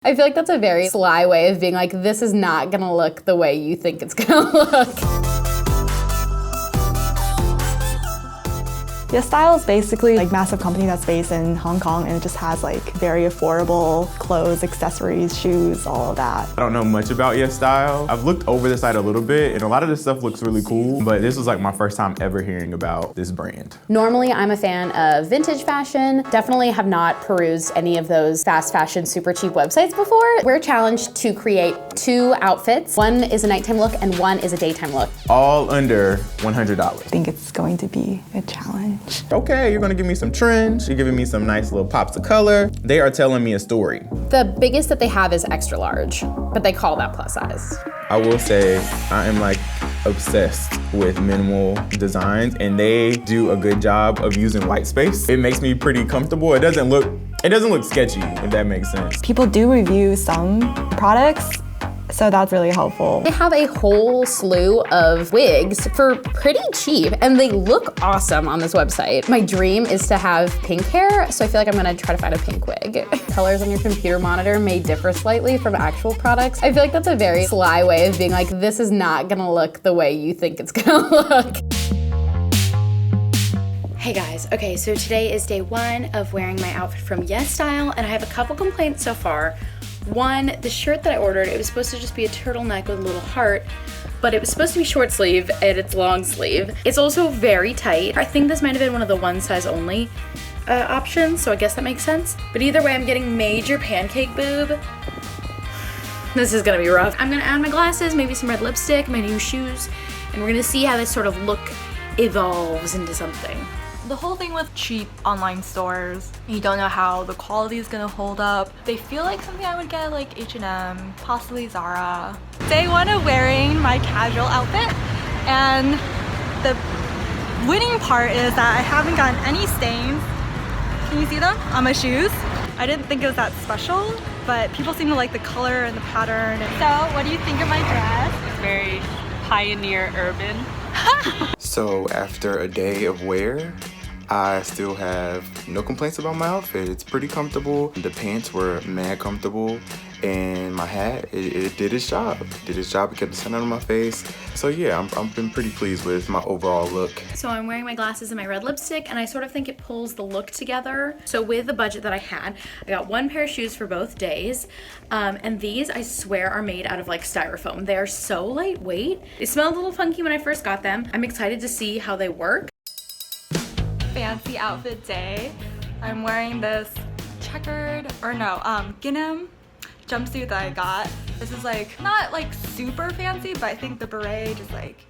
I feel like that's a very sly way of being like, this is not gonna look the way you think it's gonna look. YesStyle is basically like a massive company that's based in Hong Kong, and it just has like very affordable clothes, accessories, shoes, all of that. I don't know much about YesStyle. I've looked over the site a little bit, and a lot of this stuff looks really cool, but this was like my first time ever hearing about this brand. Normally, I'm a fan of vintage fashion. Definitely have not perused any of those fast fashion, super cheap websites before. We're challenged to create 2 outfits. One is a nighttime look and one is a daytime look. All under $100. I think it's going to be a challenge. Okay, you're gonna give me some trends. You're giving me some nice little pops of color. They are telling me a story. The biggest that they have is extra large, but they call that plus size. I will say I am like obsessed with minimal designs, and they do a good job of using white space. It makes me pretty comfortable. It doesn't look sketchy, if that makes sense. People do review some products, so that's really helpful. They have a whole slew of wigs for pretty cheap, and they look awesome on this website. My dream is to have pink hair, so I feel like I'm gonna try to find a pink wig. Colors on your computer monitor may differ slightly from actual products. I feel like that's a very sly way of being like, this is not gonna look the way you think it's gonna look. Hey guys, okay, so today is day 1 of wearing my outfit from YesStyle, and I have a couple complaints so far. One, the shirt that I ordered, it was supposed to just be a turtleneck with a little heart, but it was supposed to be short sleeve and it's long sleeve. It's also very tight. I think this might have been one of the one size only options, so I guess that makes sense. But either way, I'm getting major pancake boob. This is gonna be rough. I'm gonna add my glasses, maybe some red lipstick, my new shoes, and we're gonna see how this sort of look evolves into something. The whole thing with cheap online stores, you don't know how the quality is gonna hold up. They feel like something I would get at like H&M, possibly Zara. Day 1 of wearing my casual outfit, and the winning part is that I haven't gotten any stains. Can you see them on my shoes? I didn't think it was that special, but people seem to like the color and the pattern. So what do you think of my dress? It's very pioneer urban. So after a day of wear, I still have no complaints about my outfit. It's pretty comfortable. The pants were mad comfortable, and my hat, it did its job. It kept the sun out of my face. So yeah, I've been pretty pleased with my overall look. So I'm wearing my glasses and my red lipstick, and I sort of think it pulls the look together. So with the budget that I had, I got 1 pair of shoes for both days. And these, I swear, are made out of like styrofoam. They are so lightweight. They smelled a little funky when I first got them. I'm excited to see how they work. Fancy outfit day. I'm wearing this Gingham jumpsuit that I got. This is like not like super fancy, but I think the beret just like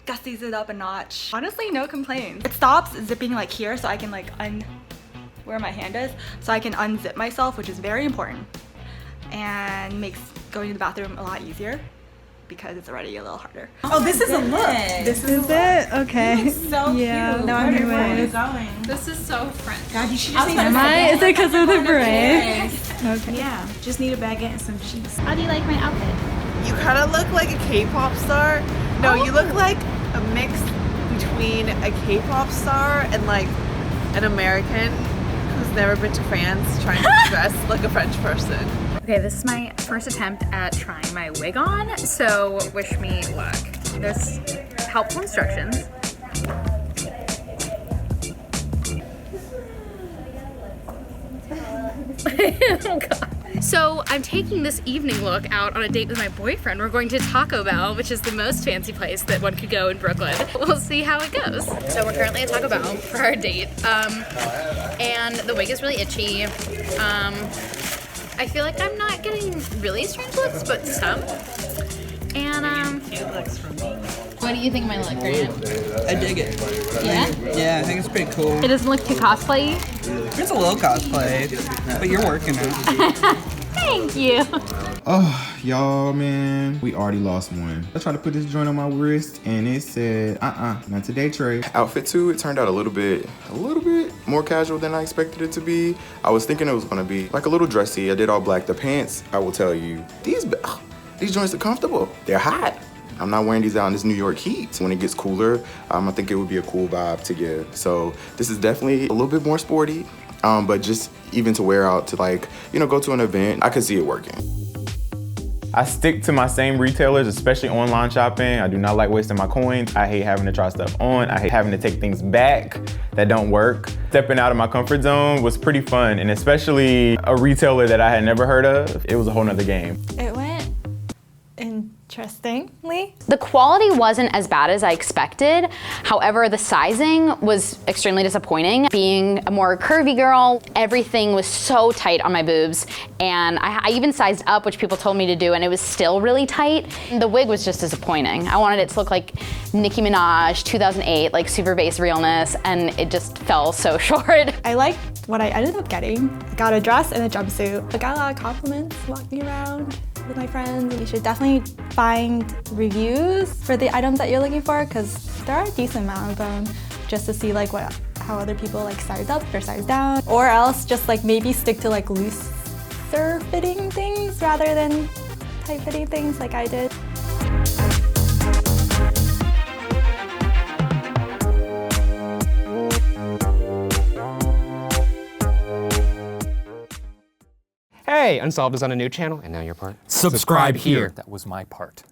gussies it up a notch. Honestly, no complaints. It stops zipping like here, so I can like where my hand is, so I can unzip myself, which is very important, and makes going to the bathroom a lot easier because it's already a little harder. Oh, this is a look. This is it? Okay. So yeah, cute. no, I'm Where are you doing. going? This is so French. God, you should just need Am I? Is it because of the beret? Yes. Okay. Yeah, just need a baguette and some cheese. How do you like my outfit? You kind of look like a K-pop star. No, you look like a mix between a K-pop star and like an American who's never been to France trying to dress like a French person. Okay, this is my first attempt at trying my wig on, so wish me luck. There's helpful instructions. Oh God. So I'm taking this evening look out on a date with my boyfriend. We're going to Taco Bell, which is the most fancy place that one could go in Brooklyn. We'll see how it goes. So we're currently at Taco Bell for our date, and the wig is really itchy. I feel like I'm not getting really strange looks, but some. And what do you think of my look, Grant? I dig it. Yeah? Yeah, I think it's pretty cool. It doesn't look too cosplay. It's a little cosplay, but you're working it. Thank you. Oh, y'all, man, we already lost one. I tried to put this joint on my wrist, and it said, not today, Trey. Outfit 2, it turned out a little bit more casual than I expected it to be. I was thinking it was gonna be like a little dressy. I did all black. The pants, I will tell you, these joints are comfortable. They're hot. I'm not wearing these out in this New York heat. When it gets cooler, I think it would be a cool vibe to give. So this is definitely a little bit more sporty. But just even to wear out to like, you know, go to an event, I could see it working. I stick to my same retailers, especially online shopping. I do not like wasting my coins. I hate having to try stuff on. I hate having to take things back that don't work. Stepping out of my comfort zone was pretty fun, and especially a retailer that I had never heard of, it was a whole nother game. It went interestingly. The quality wasn't as bad as I expected. However, the sizing was extremely disappointing. Being a more curvy girl, everything was so tight on my boobs. And I even sized up, which people told me to do, and it was still really tight. The wig was just disappointing. I wanted it to look like Nicki Minaj, 2008, like super base realness, and it just fell so short. I liked what I ended up getting. I got a dress and a jumpsuit. I got a lot of compliments walking around with my friends. You should definitely find reviews for the items that you're looking for, because there are a decent amount of them, just to see like how other people like size up or size down. Or else just like maybe stick to like looser fitting things rather than tight fitting things like I did. Hey, Unsolved is on a new channel, and now your part. Subscribe here. That was my part.